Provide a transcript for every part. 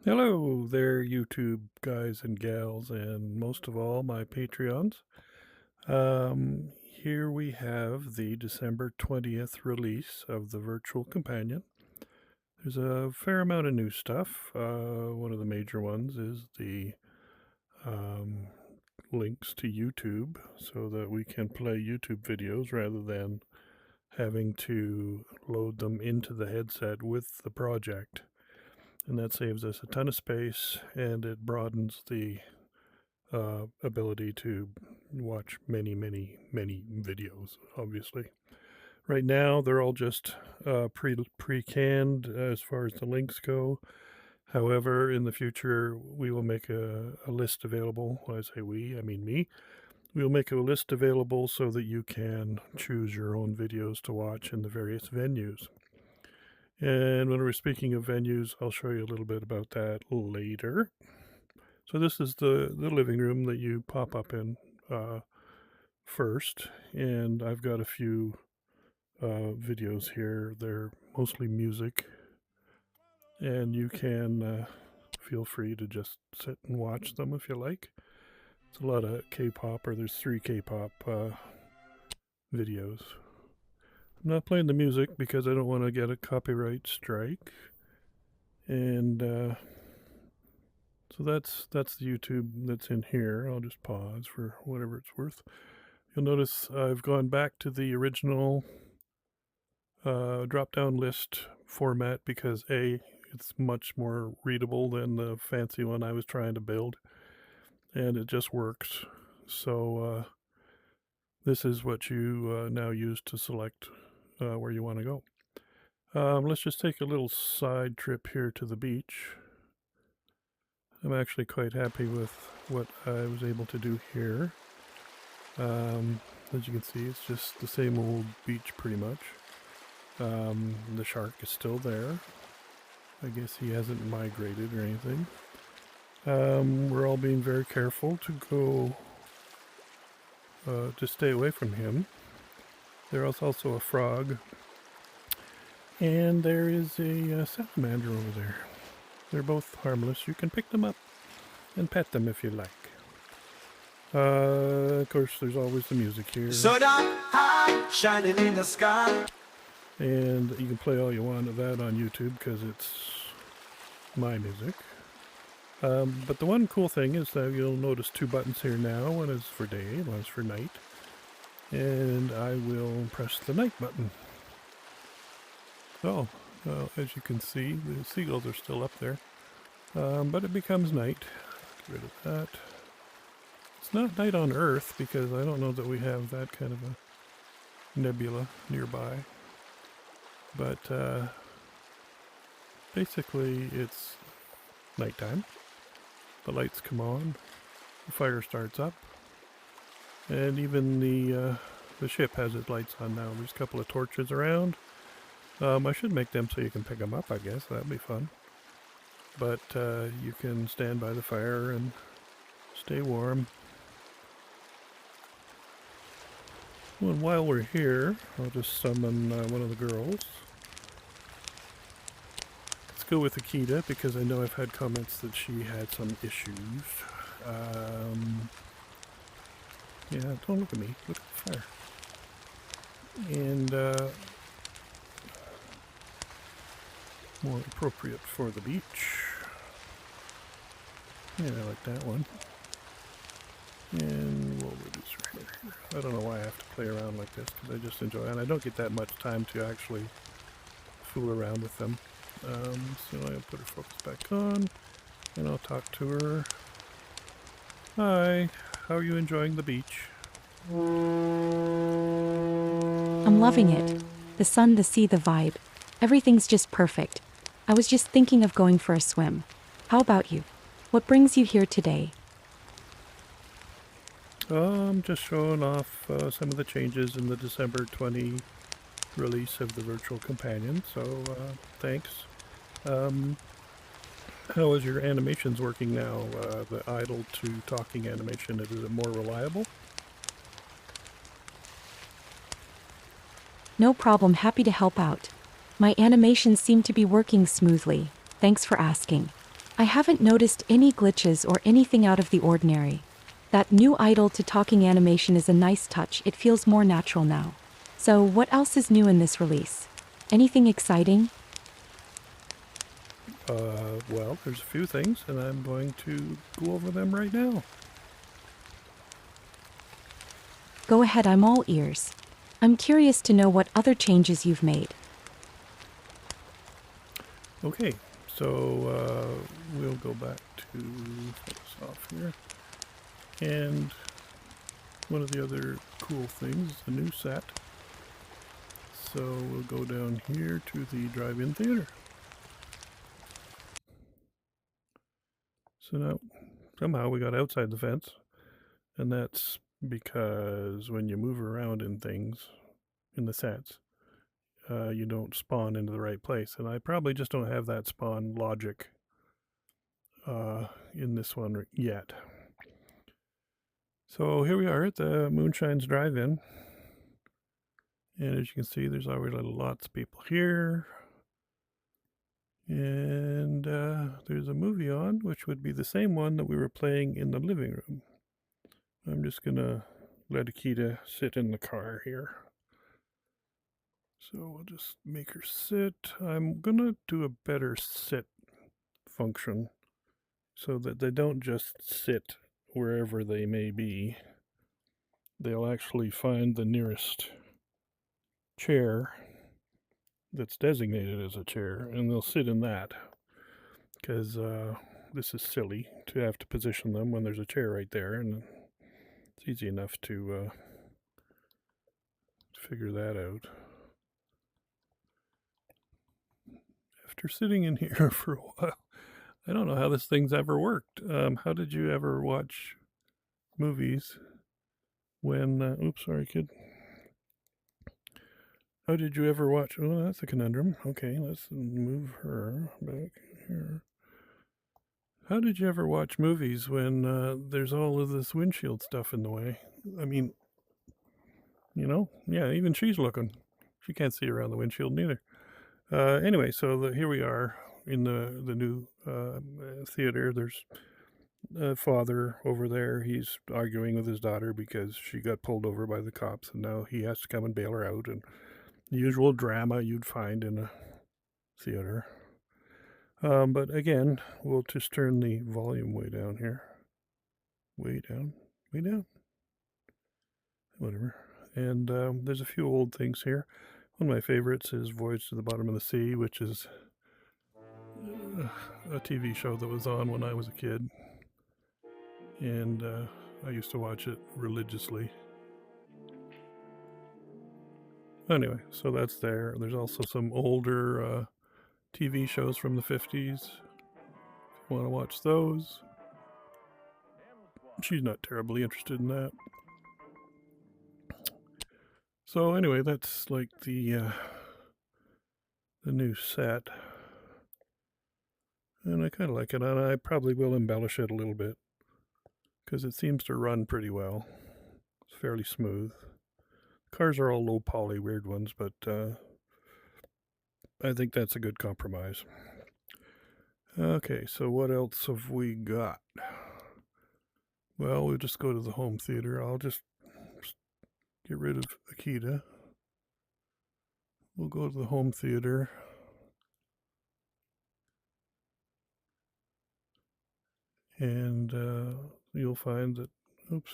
Hello there, YouTube guys and gals, and most of all, my Patreons. Here we have the December 20th release of the Virtual Companion. There's a fair amount of new stuff. One of the major ones is the um, links to YouTube so that we can play YouTube videos rather than having to load them into the headset with the project. And that saves us a ton of space and it broadens the ability to watch many videos, obviously. Right now, they're all just pre canned as far as the links go. However, in the future, we will make a list available. When I say we, I mean me. We'll make a list available so that you can choose your own videos to watch in the various venues. And when we're speaking of venues, I'll show you a little bit about that later. So this is the living room that you pop up in first, and I've got a few videos here. They're mostly music, and you can feel free to just sit and watch them if you like. It's a lot of K-pop, or there's 3 K-pop videos. I'm not playing the music because I don't want to get a copyright strike, and so that's the YouTube that's in here. I'll just pause for whatever it's worth. You'll notice I've gone back to the original drop down list format because it's much more readable than the fancy one I was trying to build, and it just works. So this is what you now use to select where you want to go. Let's just take a little side trip here to the beach. I'm actually quite happy with what I was able to do here. As you can see, it's just the same old beach pretty much. The shark is still there. I guess he hasn't migrated or anything. We're all being very careful to go to stay away from him. There is also a frog, and there is a salamander over there. They're both harmless. You can pick them up and pet them if you like. Of course, there's always the music here. So dark, high, shining in the sky. And you can play all you want of that on YouTube because it's my music. But the one cool thing is that you'll notice 2 buttons here now. One is for day, one is for night. And I will press the night button. So, as you can see, the seagulls are still up there. But it becomes night. Get rid of that. It's not night on Earth because I don't know that we have that kind of a nebula nearby. But basically it's nighttime. The lights come on, the fire starts up, and even the ship has its lights on now. There's a couple of torches around. I should make them so you can pick them up, I guess. That'd be fun. But you can stand by the fire and stay warm. Well, and while we're here, I'll just summon one of the girls. Let's go with Akita because I know I've had comments that she had some issues. Yeah, don't look at me. Look at the fire. And more appropriate for the beach. Yeah, I like that one. And we'll reduce right here. I don't know why I have to play around like this because I just enjoy it. And I don't get that much time to actually fool around with them. So I'll put her focus back on and I'll talk to her. Hi, how are you enjoying the beach? I'm loving it. The sun, the sea, the vibe. Everything's just perfect. I was just thinking of going for a swim. How about you? What brings you here today? I'm just showing off some of the changes in the December 20 release of the Virtual Companion, so thanks. How is your animations working now? The idle to talking animation, is it more reliable? No problem, happy to help out. My animations seem to be working smoothly. Thanks for asking. I haven't noticed any glitches or anything out of the ordinary. That new idle to talking animation is a nice touch, it feels more natural now. So, what else is new in this release? Anything exciting? Well, there's a few things, and I'm going to go over them right now. Go ahead, I'm all ears. I'm curious to know what other changes you've made. Okay, so we'll go back to this off here. And one of the other cool things is the new set. So we'll go down here to the drive-in theater. So now, somehow we got outside the fence, and that's because when you move around in things, in the sets, you don't spawn into the right place. And I probably just don't have that spawn logic in this one yet. So here we are at the Moonshine's Drive-In. And as you can see, there's already lots of people here. And there's a movie on, which would be the same one that we were playing in the living room. I'm just going to let Akita sit in the car here. So we'll just make her sit. I'm going to do a better sit function so that they don't just sit wherever they may be. They'll actually find the nearest chair that's designated as a chair, and they'll sit in that, because this is silly to have to position them when there's a chair right there, and it's easy enough to figure that out. After sitting in here for a while, I don't know how this thing's ever worked. How did you ever watch movies when... oops, sorry, kid. How did you ever watch... Oh, that's a conundrum. Okay, let's move her back here. How did you ever watch movies when there's all of this windshield stuff in the way? I mean, you know, yeah, even she's looking. She can't see around the windshield neither. Anyway, so here we are in the new theater. There's a father over there. He's arguing with his daughter because she got pulled over by the cops, and now he has to come and bail her out. And the usual drama you'd find in a theater. But again, we'll just turn the volume way down here. Way down. Way down. Whatever. And there's a few old things here. One of my favorites is Voyage to the Bottom of the Sea, which is a TV show that was on when I was a kid. And I used to watch it religiously. Anyway, so that's there. There's also some older TV shows from the 50s. If you want to watch those. She's not terribly interested in that. So anyway, that's like the new set. And I kind of like it, and I probably will embellish it a little bit because it seems to run pretty well. It's fairly smooth. Cars are all low poly, weird ones, but I think that's a good compromise. Okay, so what else have we got? Well, we'll just go to the home theater. I'll just get rid of Akita. We'll go to the home theater. And you'll find that, oops,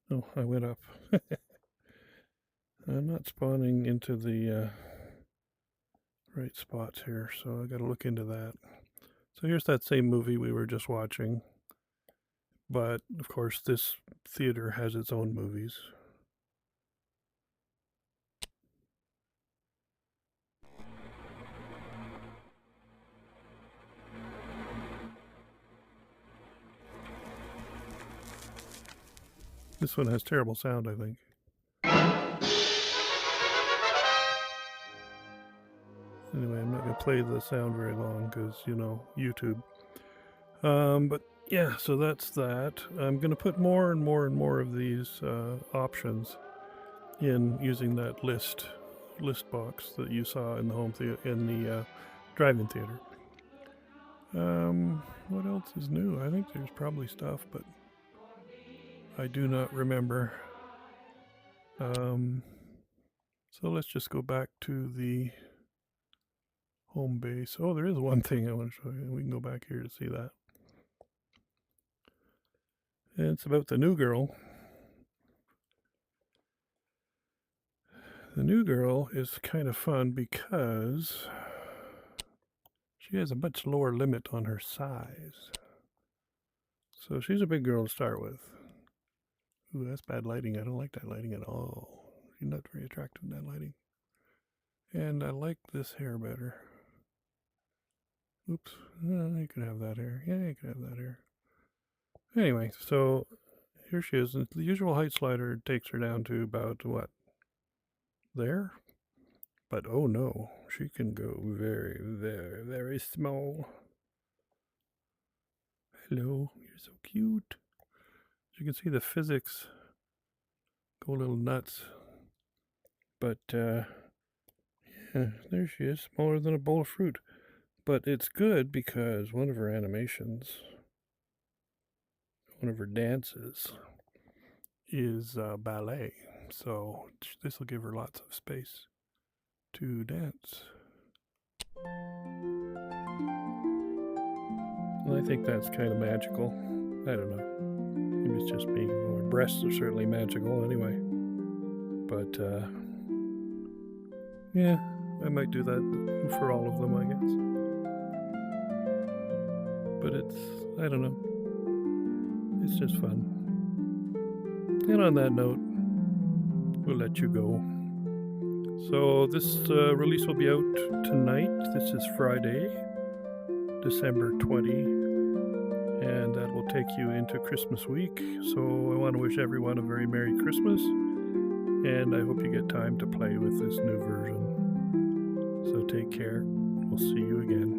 no, I went up. I'm not spawning into the right spots here, so I got to look into that. So here's that same movie we were just watching, but of course this theater has its own movies. This one has terrible sound, I think. Anyway, I'm not going to play the sound very long because, you know, YouTube. But yeah, so that's that. I'm going to put more and more and more of these options in using that list box that you saw in the home theater, in the drive-in theater. What else is new? I think there's probably stuff, but I do not remember. So let's just go back to the home base. Oh, there is one thing I want to show you. We can go back here to see that. And it's about the new girl. The new girl is kind of fun because she has a much lower limit on her size. So she's a big girl to start with. Ooh, that's bad lighting. I don't like that lighting at all. She's not very attractive in that lighting. And I like this hair better. Oops. You could have that hair. Yeah, you could have that hair. Anyway, so here she is. And the usual height slider takes her down to about what? There? But oh no, she can go very, very, very small. Hello, you're so cute. As you can see, the physics go a little nuts. But yeah, there she is, smaller than a bowl of fruit. But it's good because one of her animations, one of her dances, is ballet. So this will give her lots of space to dance. And I think that's kind of magical. I don't know. Maybe it's just me. Well, her breasts are certainly magical anyway. But yeah, I might do that for all of them, I guess. But it's, I don't know. It's just fun. And on that note, we'll let you go. So this release will be out tonight. This is Friday, December 20, and that will take you into Christmas week. So I want to wish everyone a very Merry Christmas, and I hope you get time to play with this new version. So take care. We'll see you again.